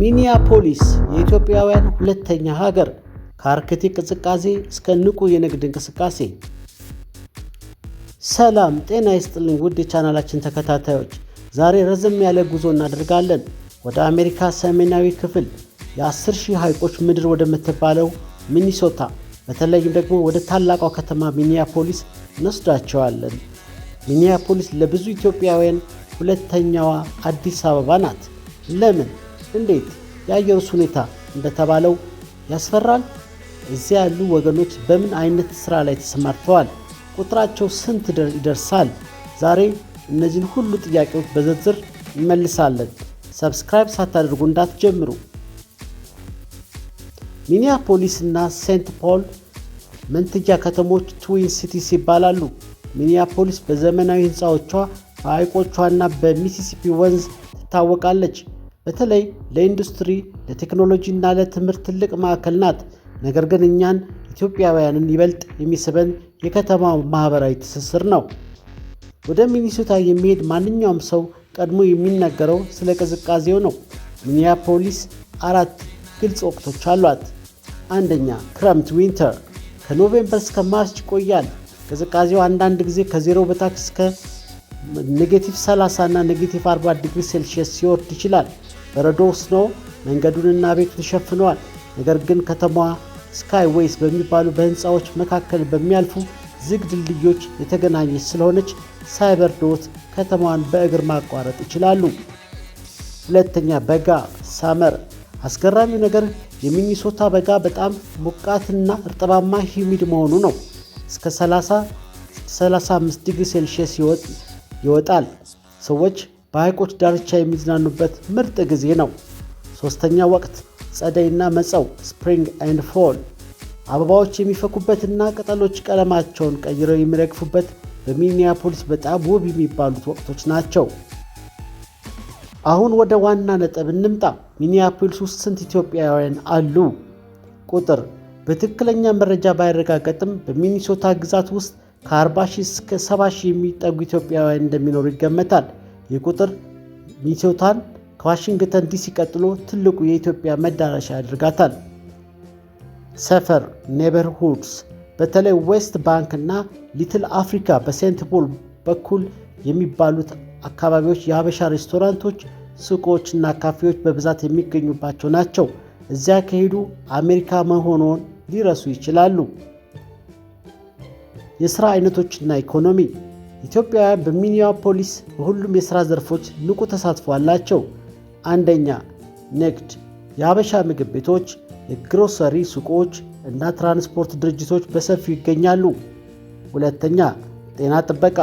ሚኒያፖሊስ የኢትዮጵያውያን ሁለተኛ ሀገር፣ ከአርክቴክ ቅዝቃዜ እስከ ንቁ የንግድ እንቅስቃሴ። ሰላም ጤና ይስጥልኝ ውድ የቻናላችን ተከታታዮች፣ ዛሬ ረዘም ያለ ጉዞ እናደርጋለን ወደ አሜሪካ ሰሜናዊ ክፍል የ10,000 ሐይቆች ምድር ወደምትባለው ሚኒሶታ፣ በተለይም ደግሞ ወደ ታላቋ ከተማ ሚኒያፖሊስ እንወስዳቸዋለን። ሚኒያፖሊስ ለብዙ ኢትዮጵያውያን ሁለተኛዋ አዲስ አበባ ናት። ለምን? እንዴት? የአየሩስ ሁኔታ እንደተባለው ያስፈራል? እዚያ ያሉ ወገኖች በምን አይነት ሥራ ላይ ተሰማርተዋል? ቁጥራቸው ስንት ይደርሳል? ዛሬ እነዚህን ሁሉ ጥያቄዎች በዝርዝር እንመልሳለን። ሰብስክራይብ ሳታደርጉ እንዳትጀምሩ። ሚኒያፖሊስ እና ሴንት ፖል መንትያ ከተሞች ትዊን ሲቲስ ይባላሉ። ሚኒያፖሊስ በዘመናዊ ሕንፃዎቿ፣ በሐይቆቿና በሚሲሲፒ ወንዝ ትታወቃለች። በተለይ ለኢንዱስትሪ፣ ለቴክኖሎጂ እና ለትምህርት ትልቅ ማዕከል ናት። ነገር ግን እኛን ኢትዮጵያውያንን ይበልጥ የሚስበን የከተማው ማኅበራዊ ትስስር ነው። ወደ ሚኒሶታ የሚሄድ ማንኛውም ሰው ቀድሞ የሚነገረው ስለ ቅዝቃዜው ነው። ሚኒያፖሊስ 4 ግልጽ ወቅቶች አሏት። አንደኛ፣ ክረምት ዊንተር፣ ከኖቬምበር እስከ ማርች ይቆያል። ቅዝቃዜው አንዳንድ ጊዜ ከ0 በታች እስከ -30 እና -40 ዲግሪ ሴልሺየስ ሲወርድ ይችላል። በረዶ ስኖው መንገዱንና ቤቱን ይሸፍነዋል። ነገር ግን ከተማዋ ስካይ ዌይስ በሚባሉ በሕንፃዎች መካከል በሚያልፉ ዝግ ድልድዮች የተገናኘች ስለሆነች ሳይበርዶት ከተማዋን በእግር ማቋረጥ ይችላሉ። ሁለተኛ፣ በጋ ሳመር። አስገራሚው ነገር የሚኒሶታ በጋ በጣም ሞቃትና እርጥባማ ሂሚድ መሆኑ ነው። እስከ 30-35 ዲግሪ ሴልሺየስ ይወጣል። ሰዎች በሐይቆች ዳርቻ የሚዝናኑበት ምርጥ ጊዜ ነው። ሶስተኛ ወቅት፣ ጸደይና መጸው ስፕሪንግ ኤንድ ፎል። አበባዎች የሚፈኩበትና ቅጠሎች ቀለማቸውን ቀይረው የሚረግፉበት በሚኒያፖሊስ በጣም ውብ የሚባሉት ወቅቶች ናቸው። አሁን ወደ ዋና ነጥብ እንምጣ። ሚኒያፖሊስ ውስጥ ስንት ኢትዮጵያውያን አሉ? ቁጥር በትክክለኛ መረጃ ባይረጋገጥም በሚኒሶታ ግዛት ውስጥ ከ40,000 እስከ 70,000 የሚጠጉ ኢትዮጵያውያን እንደሚኖሩ ይገመታል። ይህ ቁጥር ሚኒሶታን ከዋሽንግተን ዲሲ ቀጥሎ ትልቁ የኢትዮጵያ መዳረሻ ያደርጋታል። ሰፈር ኔበርሁድስ፣ በተለይ ዌስት ባንክ እና ሊትል አፍሪካ በሴንት ፖል በኩል የሚባሉት አካባቢዎች የሀበሻ ሬስቶራንቶች፣ ሱቆች እና ካፌዎች በብዛት የሚገኙባቸው ናቸው። እዚያ ከሄዱ አሜሪካ መሆኑን ሊረሱ ይችላሉ። የሥራ አይነቶችና ኢኮኖሚ። ኢትዮጵያውያን በሚኒያፖሊስ በሁሉም የሥራ ዘርፎች ንቁ ተሳትፎ አላቸው። አንደኛ፣ ንግድ። የሀበሻ ምግብ ቤቶች፣ የግሮሰሪ ሱቆች እና ትራንስፖርት ድርጅቶች በሰፊው ይገኛሉ። ሁለተኛ፣ ጤና ጥበቃ።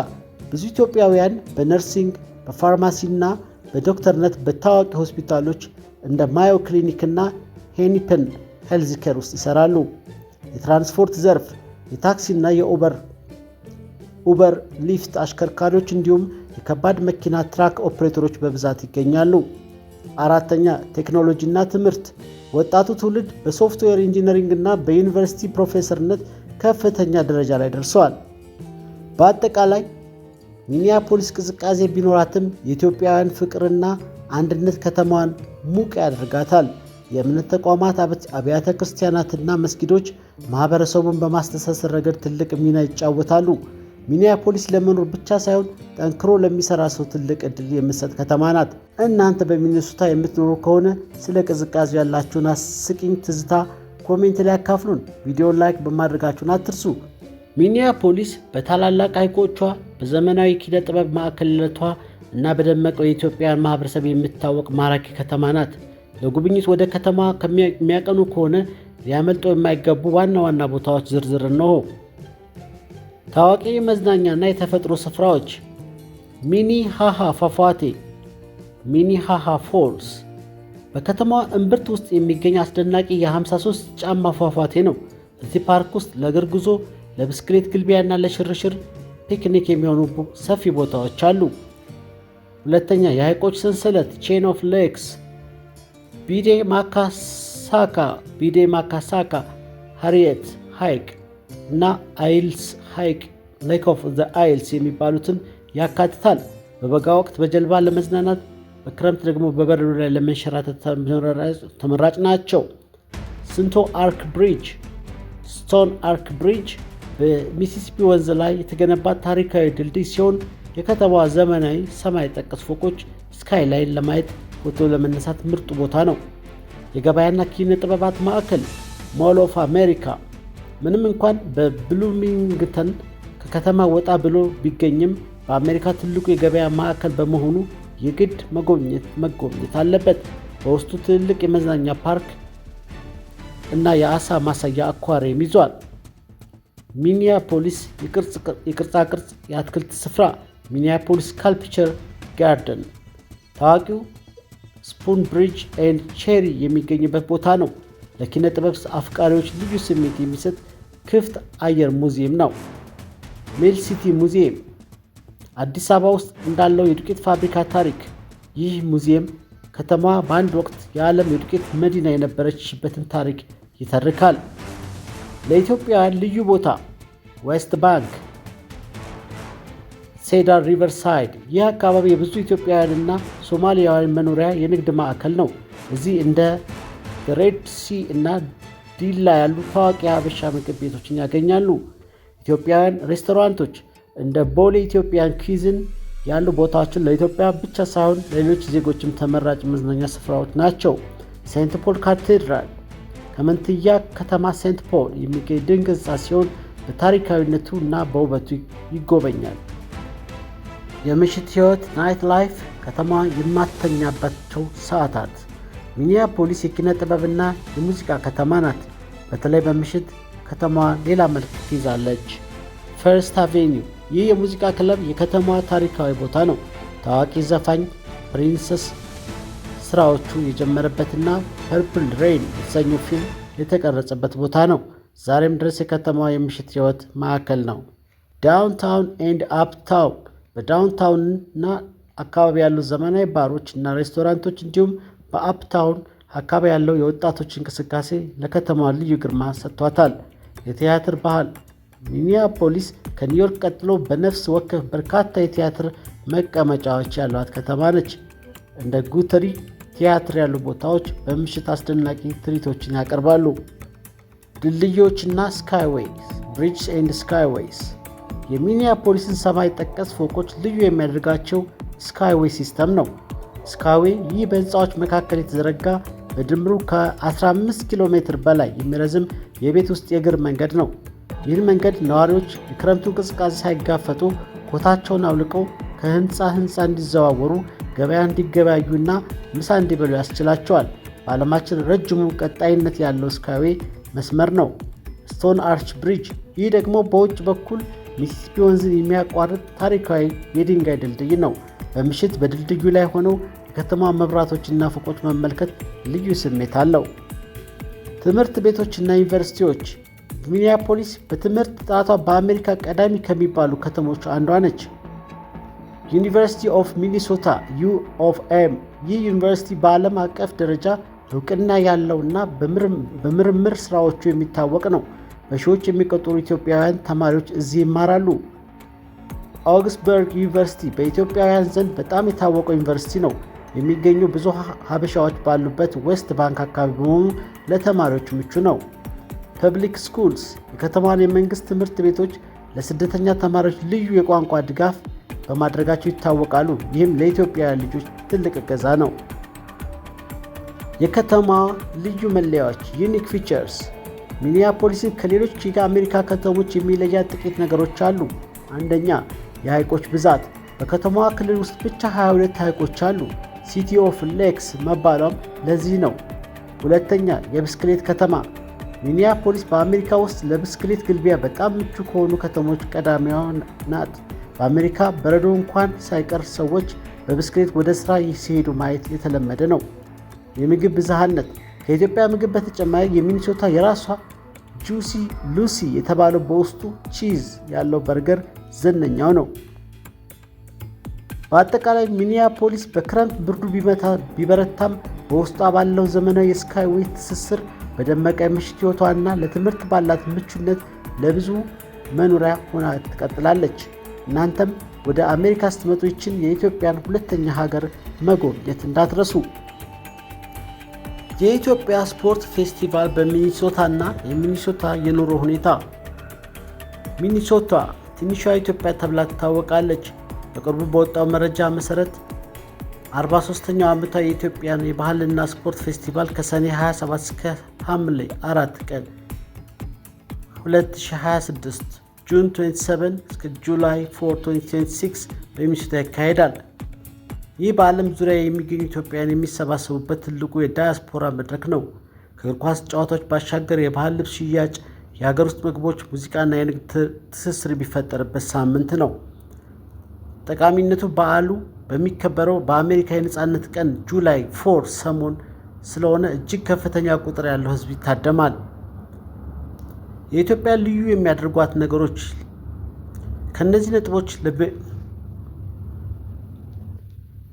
ብዙ ኢትዮጵያውያን በነርሲንግ፣ በፋርማሲ እና በዶክተርነት በታዋቂ ሆስፒታሎች እንደ ማዮ ክሊኒክ እና ሄኒፐን ሄልዝ ኬር ውስጥ ይሰራሉ። የትራንስፖርት ዘርፍ፣ የታክሲ እና የኡበር ሊፍት አሽከርካሪዎች እንዲሁም የከባድ መኪና ትራክ ኦፕሬተሮች በብዛት ይገኛሉ። አራተኛ፣ ቴክኖሎጂ እና ትምህርት። ወጣቱ ትውልድ በሶፍትዌር ኢንጂነሪንግ እና በዩኒቨርሲቲ ፕሮፌሰርነት ከፍተኛ ደረጃ ላይ ደርሰዋል። በአጠቃላይ ሚኒያፖሊስ ቅዝቃዜ ቢኖራትም የኢትዮጵያውያን ፍቅርና አንድነት ከተማዋን ሙቅ ያደርጋታል። የእምነት ተቋማት፣ አብያተ ክርስቲያናትና መስጊዶች ማኅበረሰቡን በማስተሳሰር ረገድ ትልቅ ሚና ይጫወታሉ። ሚኒያፖሊስ ለመኖር ብቻ ሳይሆን ጠንክሮ ለሚሠራ ሰው ትልቅ ዕድል የምትሰጥ ከተማ ናት። እናንተ በሚኒሶታ የምትኖሩ ከሆነ ስለ ቅዝቃዜው ያላችሁን አስቂኝ ትዝታ ኮሜንት ላይ ያካፍሉን። ቪዲዮን ላይክ በማድረጋችሁን አትርሱ። ሚኒያፖሊስ በታላላቅ ሐይቆቿ፣ በዘመናዊ ኪነ ጥበብ ማዕከልነቷ እና በደመቀው የኢትዮጵያን ማኅበረሰብ የምትታወቅ ማራኪ ከተማ ናት። ለጉብኝት ወደ ከተማ ከሚያቀኑ ከሆነ ሊያመልጡ የማይገቡ ዋና ዋና ቦታዎች ዝርዝር ነው። ታዋቂ የመዝናኛና የተፈጥሮ ስፍራዎች፣ ሚኒሃሃ ፏፏቴ፣ ሚኒሃሃ ፎልስ በከተማዋ እምብርት ውስጥ የሚገኝ አስደናቂ የ53 ጫማ ፏፏቴ ነው። እዚህ ፓርክ ውስጥ ለእግር ጉዞ፣ ለብስክሌት ግልቢያና ለሽርሽር ፒክኒክ የሚሆኑ ሰፊ ቦታዎች አሉ። ሁለተኛ፣ የሐይቆች ሰንሰለት ቼን ኦፍ ሌክስ፣ ቢዴ ማካሳካ ሃሪየት ሐይቅ እና አይልስ ሐይቅ ሌክ ኦፍ ዘ አይልስ የሚባሉትን ያካትታል። በበጋ ወቅት በጀልባ ለመዝናናት በክረምት ደግሞ በበረዶ ላይ ለመንሸራተት ተመራጭ ናቸው። ስቶን አርክ ብሪጅ በሚሲሲፒ ወንዝ ላይ የተገነባ ታሪካዊ ድልድይ ሲሆን የከተማዋ ዘመናዊ ሰማይ ጠቀስ ፎቆች ስካይላይን ለማየት ፎቶ ለመነሳት ምርጡ ቦታ ነው። የገበያና ኪነ ጥበባት ማዕከል ሞል ኦፍ አሜሪካ ምንም እንኳን በብሉሚንግተን ከከተማ ወጣ ብሎ ቢገኝም በአሜሪካ ትልቁ የገበያ ማዕከል በመሆኑ የግድ መጎብኘት አለበት። በውስጡ ትልቅ የመዝናኛ ፓርክ እና የአሳ ማሳያ አኳሪየም ይዟል። ሚኒያፖሊስ የቅርጻቅርጽ የአትክልት ስፍራ ሚኒያፖሊስ ስካልፕቸር ጋርደን ታዋቂው ስፑን ብሪጅ ኤንድ ቼሪ የሚገኝበት ቦታ ነው። ለኪነ ጥበብ አፍቃሪዎች ልዩ ስሜት የሚሰጥ ክፍት አየር ሙዚየም ነው። ሜል ሲቲ ሙዚየም አዲስ አበባ ውስጥ እንዳለው የዱቄት ፋብሪካ ታሪክ። ይህ ሙዚየም ከተማዋ በአንድ ወቅት የዓለም የዱቄት መዲና የነበረችበትን ታሪክ ይተርካል። ለኢትዮጵያውያን ልዩ ቦታ ዌስት ባንክ ሴዳር ሪቨርሳይድ። ይህ አካባቢ የብዙ ኢትዮጵያውያንና ሶማሊያውያን መኖሪያ የንግድ ማዕከል ነው። እዚህ እንደ ሬድ ሲ እና ዲላ ያሉ ታዋቂ የሀበሻ ምግብ ቤቶችን ያገኛሉ። ኢትዮጵያውያን ሬስቶራንቶች እንደ ቦሌ ኢትዮጵያን ኩዚን ያሉ ቦታዎችን ለኢትዮጵያ ብቻ ሳይሆን ለሌሎች ዜጎችም ተመራጭ መዝናኛ ስፍራዎች ናቸው። ሴንት ፖል ካቴድራል ከመንትያ ከተማ ሴንት ፖል የሚገኝ ድንቅ ሕንፃ ሲሆን በታሪካዊነቱ እና በውበቱ ይጎበኛል። የምሽት ሕይወት ናይት ላይፍ ከተማዋ የማተኛባቸው ሰዓታት። ሚኒያፖሊስ የኪነ ጥበብና የሙዚቃ ከተማ ናት። በተለይ በምሽት ከተማዋ ሌላ መልክ ትይዛለች። ፈርስት አቬኒው ይህ የሙዚቃ ክለብ የከተማዋ ታሪካዊ ቦታ ነው። ታዋቂ ዘፋኝ ፕሪንሰስ ስራዎቹ የጀመረበትና ፐርፕል ሬይን የተሰኘው ፊልም የተቀረጸበት ቦታ ነው። ዛሬም ድረስ የከተማዋ የምሽት ሕይወት ማዕከል ነው። ዳውንታውን ኤንድ አፕታውን በዳውንታውንና አካባቢ ያሉ ዘመናዊ ባሮች እና ሬስቶራንቶች እንዲሁም በአፕታውን አካባቢ ያለው የወጣቶች እንቅስቃሴ ለከተማዋ ልዩ ግርማ ሰጥቷታል። የቲያትር ባህል ሚኒያፖሊስ ከኒውዮርክ ቀጥሎ በነፍስ ወከፍ በርካታ የቲያትር መቀመጫዎች ያሏት ከተማ ነች። እንደ ጉተሪ ቲያትር ያሉ ቦታዎች በምሽት አስደናቂ ትርኢቶችን ያቀርባሉ። ድልድዮችና ስካይዌይስ ብሪጅስ ኤንድ ስካይዌይስ የሚኒያፖሊስን ሰማይ ጠቀስ ፎቆች ልዩ የሚያደርጋቸው ስካይዌይ ሲስተም ነው። ስካይዌይ ይህ በህንፃዎች መካከል የተዘረጋ በድምሩ ከ15 ኪሎ ሜትር በላይ የሚረዝም የቤት ውስጥ የእግር መንገድ ነው። ይህን መንገድ ነዋሪዎች የክረምቱን ቅዝቃዜ ሳይጋፈጡ ኮታቸውን አውልቀው ከህንፃ እንዲዘዋወሩ፣ ገበያ እንዲገበያዩና ምሳ እንዲበሉ ያስችላቸዋል። በዓለማችን ረጅሙ ቀጣይነት ያለው ስካይዌይ መስመር ነው። ስቶን አርች ብሪጅ ይህ ደግሞ በውጭ በኩል ሚሲሲፒ ወንዝን የሚያቋርጥ ታሪካዊ የድንጋይ ድልድይ ነው። በምሽት በድልድዩ ላይ ሆነው የከተማ መብራቶችና ፎቆች መመልከት ልዩ ስሜት አለው። ትምህርት ቤቶችና ዩኒቨርሲቲዎች ሚኒያፖሊስ በትምህርት ጥራቷ በአሜሪካ ቀዳሚ ከሚባሉ ከተሞች አንዷ ነች። ዩኒቨርሲቲ ኦፍ ሚኒሶታ UofM ይህ ዩኒቨርሲቲ በዓለም አቀፍ ደረጃ እውቅና ያለውና በምርምር ስራዎቹ የሚታወቅ ነው። በሺዎች የሚቆጠሩ ኢትዮጵያውያን ተማሪዎች እዚህ ይማራሉ። አውግስበርግ ዩኒቨርሲቲ በኢትዮጵያውያን ዘንድ በጣም የታወቀው ዩኒቨርሲቲ ነው። የሚገኙ ብዙ ሀበሻዎች ባሉበት ዌስት ባንክ አካባቢ በመሆኑ ለተማሪዎች ምቹ ነው። ፐብሊክ ስኩልስ የከተማዋን የመንግስት ትምህርት ቤቶች ለስደተኛ ተማሪዎች ልዩ የቋንቋ ድጋፍ በማድረጋቸው ይታወቃሉ። ይህም ለኢትዮጵያውያን ልጆች ትልቅ እገዛ ነው። የከተማዋ ልዩ መለያዎች ዩኒክ ፊቸርስ ሚኒያፖሊስን ከሌሎች የአሜሪካ ከተሞች የሚለያት ጥቂት ነገሮች አሉ። አንደኛ፣ የሐይቆች ብዛት። በከተማዋ ክልል ውስጥ ብቻ 22 ሐይቆች አሉ። ሲቲ ኦፍ ሌክስ መባሏም ለዚህ ነው። ሁለተኛ፣ የብስክሌት ከተማ። ሚኒያፖሊስ በአሜሪካ ውስጥ ለብስክሌት ግልቢያ በጣም ምቹ ከሆኑ ከተሞች ቀዳሚዋ ናት። በአሜሪካ በረዶ እንኳን ሳይቀር ሰዎች በብስክሌት ወደ ሥራ ሲሄዱ ማየት የተለመደ ነው። የምግብ ብዝሃነት ከኢትዮጵያ ምግብ በተጨማሪ የሚኒሶታ የራሷ ጁሲ ሉሲ የተባለው በውስጡ ቺዝ ያለው በርገር ዝነኛው ነው። በአጠቃላይ ሚኒያፖሊስ በክረምት ብርዱ ቢበረታም በውስጧ ባለው ዘመናዊ የስካይዌይ ትስስር፣ በደመቀ የምሽት ሕይወቷና ለትምህርት ባላት ምቹነት ለብዙ መኖሪያ ሆና ትቀጥላለች። እናንተም ወደ አሜሪካ ስትመጡ ይችን የኢትዮጵያን ሁለተኛ ሀገር መጎብኘት እንዳትረሱ። የኢትዮጵያ ስፖርት ፌስቲቫል በሚኒሶታ እና የሚኒሶታ የኑሮ ሁኔታ። ሚኒሶታ ትንሿ ኢትዮጵያ ተብላ ትታወቃለች። በቅርቡ በወጣው መረጃ መሰረት 43ኛው ዓመታዊ የኢትዮጵያን የባህልና ስፖርት ፌስቲቫል ከሰኔ 27 እስከ ሐምሌ 4 ቀን 2026 ጁን 27 እስከ ጁላይ 4 2026 በሚኒሶታ ይካሄዳል። ይህ በዓለም ዙሪያ የሚገኙ ኢትዮጵያውያን የሚሰባሰቡበት ትልቁ የዳያስፖራ መድረክ ነው። ከእግር ኳስ ጨዋታዎች ባሻገር የባህል ልብስ ሽያጭ፣ የሀገር ውስጥ ምግቦች፣ ሙዚቃና የንግድ ትስስር የሚፈጠርበት ሳምንት ነው። ጠቃሚነቱ በዓሉ በሚከበረው በአሜሪካ የነፃነት ቀን ጁላይ 4 ሰሞን ስለሆነ እጅግ ከፍተኛ ቁጥር ያለው ሕዝብ ይታደማል። የኢትዮጵያ ልዩ የሚያደርጓት ነገሮች። ከነዚህ ነጥቦች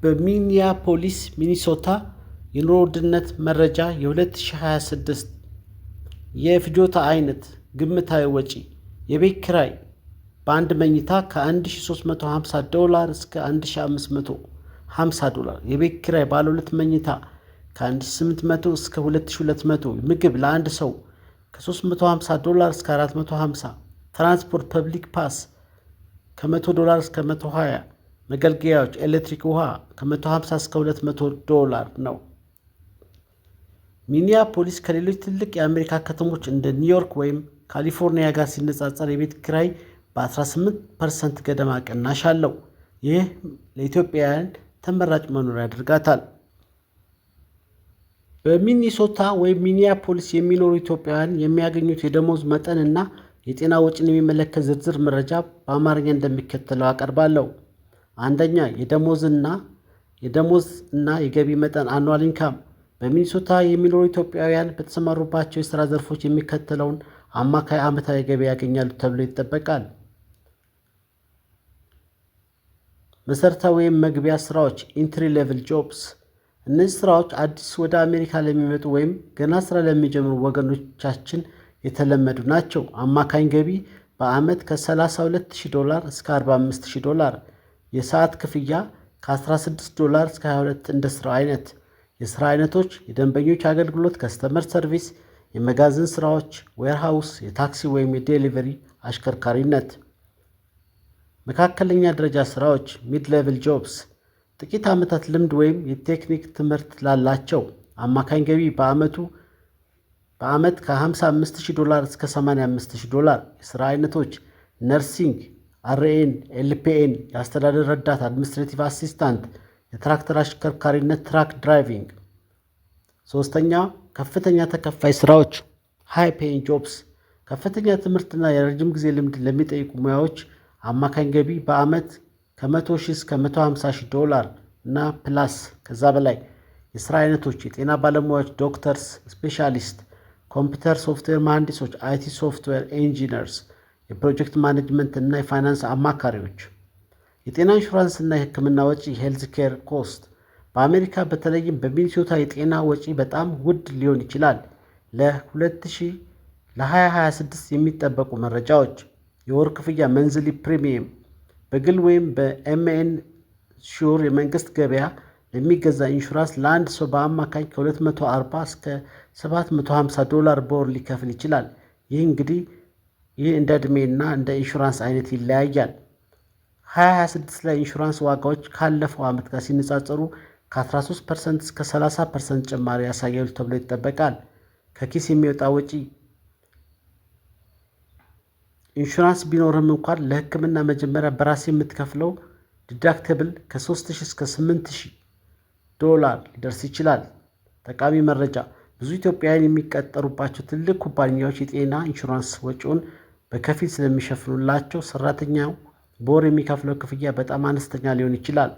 በሚኒያፖሊስ ሚኒሶታ የኑሮ ውድነት መረጃ የ2026 የፍጆታ አይነት ግምታዊ ወጪ የቤት ኪራይ በአንድ መኝታ $1,350 እስከ $1,550። የቤት ኪራይ ባለ ሁለት መኝታ ከ$1,800 እስከ $2,200። ምግብ ለአንድ ሰው ከ$350 እስከ $450። ትራንስፖርት ፐብሊክ ፓስ ከ$100 እስከ $120። መገልገያዎች ኤሌክትሪክ፣ ውሃ ከ$150 እስከ $200 ነው። ሚኒያፖሊስ ከሌሎች ትልቅ የአሜሪካ ከተሞች እንደ ኒውዮርክ ወይም ካሊፎርኒያ ጋር ሲነጻጸር የቤት ኪራይ በ18% ገደማ ቅናሽ አለው። ይህ ለኢትዮጵያውያን ተመራጭ መኖሪያ ያደርጋታል። በሚኒሶታ ወይም ሚኒያፖሊስ የሚኖሩ ኢትዮጵያውያን የሚያገኙት የደሞዝ መጠን እና የጤና ወጪን የሚመለከት ዝርዝር መረጃ በአማርኛ እንደሚከተለው አቀርባለሁ። አንደኛ፣ የደሞዝ እና የገቢ መጠን አኑዋል ኢንካም። በሚኒሶታ የሚኖሩ ኢትዮጵያውያን በተሰማሩባቸው የሥራ ዘርፎች የሚከተለውን አማካይ ዓመታዊ ገቢ ያገኛሉ ተብሎ ይጠበቃል። መሠረታዊ ወይም መግቢያ ሥራዎች ኢንትሪ ሌቭል ጆብስ። እነዚህ ሥራዎች አዲስ ወደ አሜሪካ ለሚመጡ ወይም ገና ሥራ ለሚጀምሩ ወገኖቻችን የተለመዱ ናቸው። አማካኝ ገቢ በዓመት ከ$32,000 እስከ $45,000። የሰዓት ክፍያ ከ$16 እስከ $22 እንደ ሥራው አይነት። የሥራ አይነቶች የደንበኞች አገልግሎት ከስተመር ሰርቪስ፣ የመጋዘን ሥራዎች ዌርሃውስ፣ የታክሲ ወይም የዴሊቨሪ አሽከርካሪነት። መካከለኛ ደረጃ ሥራዎች ሚድ ሌቭል ጆብስ፣ ጥቂት ዓመታት ልምድ ወይም የቴክኒክ ትምህርት ላላቸው። አማካኝ ገቢ በዓመት ከ$55,000 እስከ $85,000። የሥራ አይነቶች ነርሲንግ፣ አርኤን፣ ኤልፒኤን፣ የአስተዳደር ረዳት አድሚኒስትሬቲቭ አሲስታንት፣ የትራክተር አሽከርካሪነት ትራክ ድራይቪንግ። ሶስተኛ፣ ከፍተኛ ተከፋይ ሥራዎች ሃይ ፔይንግ ጆብስ፣ ከፍተኛ ትምህርትና የረጅም ጊዜ ልምድ ለሚጠይቁ ሙያዎች። አማካኝ ገቢ በዓመት ከ$100,000 እስከ $150,000 እና ፕላስ ከዛ በላይ። የሥራ አይነቶች የጤና ባለሙያዎች ዶክተርስ፣ ስፔሻሊስት፣ ኮምፒውተር ሶፍትዌር መሐንዲሶች አይቲ ሶፍትዌር ኢንጂነርስ፣ የፕሮጀክት ማኔጅመንት እና የፋይናንስ አማካሪዎች። የጤና ኢንሹራንስ እና የሕክምና ወጪ ሄልዝ ኬር ኮስት። በአሜሪካ በተለይም በሚኒሶታ የጤና ወጪ በጣም ውድ ሊሆን ይችላል። ለ2026 የሚጠበቁ መረጃዎች የወር ክፍያ መንዝሊ ፕሪሚየም በግል ወይም በኤምኤን ሹር የመንግስት ገበያ ለሚገዛ ኢንሹራንስ ለአንድ ሰው በአማካኝ ከ$240 እስከ $750 በወር ሊከፍል ይችላል። ይህ እንደ ዕድሜና እንደ ኢንሹራንስ አይነት ይለያያል። 2026 ላይ ኢንሹራንስ ዋጋዎች ካለፈው ዓመት ጋር ሲነጻጸሩ ከ13% እስከ 30% ጭማሪ ያሳያሉ ተብሎ ይጠበቃል። ከኪስ የሚወጣ ወጪ ኢንሹራንስ ቢኖርም እንኳን ለሕክምና መጀመሪያ በራስ የምትከፍለው ዲዳክተብል ከ$3,000 እስከ $8,000 ሊደርስ ይችላል። ጠቃሚ መረጃ፣ ብዙ ኢትዮጵያውያን የሚቀጠሩባቸው ትልቅ ኩባንያዎች የጤና ኢንሹራንስ ወጪውን በከፊል ስለሚሸፍኑላቸው ሰራተኛው በወር የሚከፍለው ክፍያ በጣም አነስተኛ ሊሆን ይችላል።